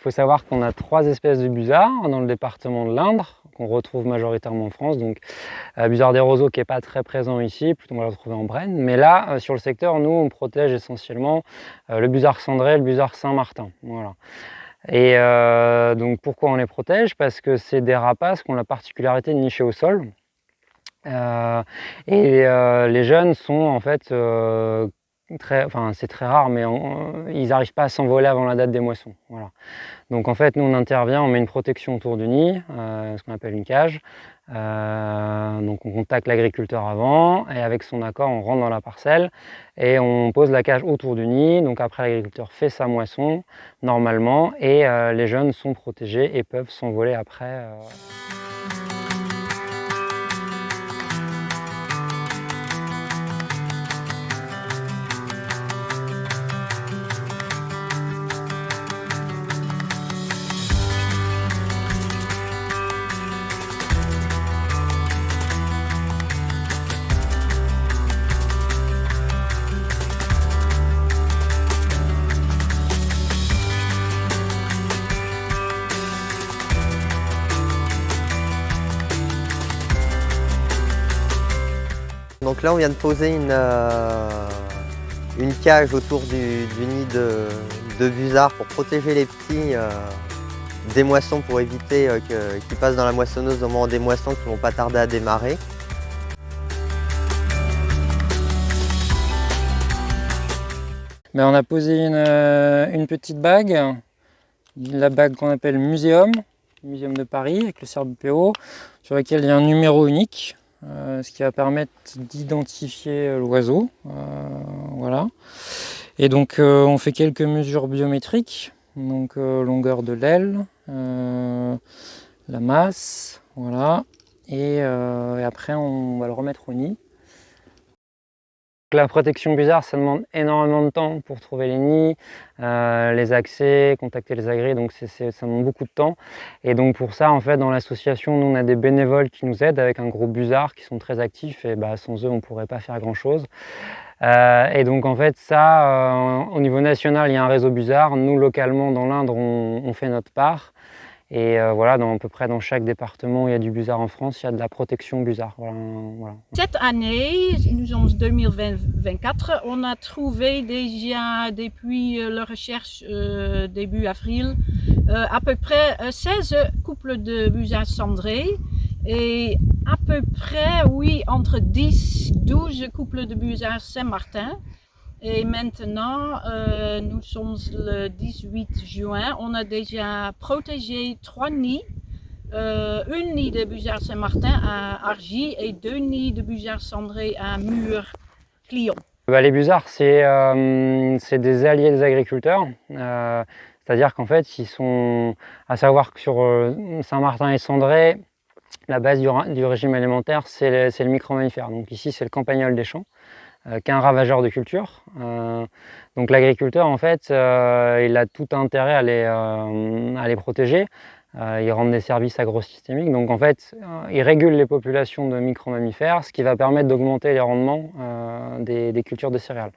faut savoir qu'on a 3 espèces de busards dans le département de l'Indre, qu'on retrouve majoritairement en France. Donc busard des roseaux qui n'est pas très présent ici, plutôt on va le retrouver en Brenne. Mais là, sur le secteur, nous, on protège essentiellement le busard cendré et le busard Saint-Martin. Voilà. Et donc pourquoi on les protège? Parce que c'est des rapaces qui ont la particularité de nicher au sol. Les jeunes sont en fait c'est très rare, mais ils n'arrivent pas à s'envoler avant la date des moissons. Voilà. Donc en fait, nous on intervient, on met une protection autour du nid, ce qu'on appelle une cage. Donc on contacte l'agriculteur avant et avec son accord, on rentre dans la parcelle et on pose la cage autour du nid. Donc après, l'agriculteur fait sa moisson normalement et les jeunes sont protégés et peuvent s'envoler après. Donc là, on vient de poser une cage autour du nid de busard pour protéger les petits des moissons, pour éviter qu'ils passent dans la moissonneuse au moment des moissons qui ne vont pas tarder à démarrer. On a posé une petite bague, la bague qu'on appelle Muséum de Paris avec le CERBUPO, sur laquelle il y a un numéro unique. Ce qui va permettre d'identifier l'oiseau. Voilà. Et donc on fait quelques mesures biométriques, donc longueur de l'aile, la masse, voilà. Et après on va le remettre au nid. La protection busard, ça demande énormément de temps pour trouver les nids, les accès, contacter les agris, donc ça demande beaucoup de temps. Et donc pour ça, en fait, dans l'association, nous on a des bénévoles qui nous aident avec un groupe busard qui sont très actifs et sans eux on ne pourrait pas faire grand chose. Et donc en fait ça, au niveau national, il y a un réseau busard. Nous localement dans l'Indre, on fait notre part. Et voilà, à peu près dans chaque département où il y a du busard en France, il y a de la protection busard. Voilà. Cette année, nous sommes 2024, on a trouvé déjà depuis la recherche début avril à peu près 16 couples de busards cendrés et à peu près, oui, entre 10-12 couples de busards Saint-Martin. Et maintenant, nous sommes le 18 juin, on a déjà protégé 3 nids. Un nid de busard Saint-Martin à Argy et 2 nids de busards cendrés à Mur-Clion. Les busards, c'est des alliés des agriculteurs. C'est-à-dire qu'en fait, ils sont, à savoir que sur Saint-Martin et Cendré, la base du régime alimentaire, c'est le micro-mammifère. Donc ici, c'est le campagnol des champs, qui est un ravageur de culture. Donc l'agriculteur, en fait, il a tout intérêt à les protéger. Ils rendent des services agrosystémiques. Donc en fait, ils régulent les populations de micro-mammifères, ce qui va permettre d'augmenter les rendements des cultures de céréales.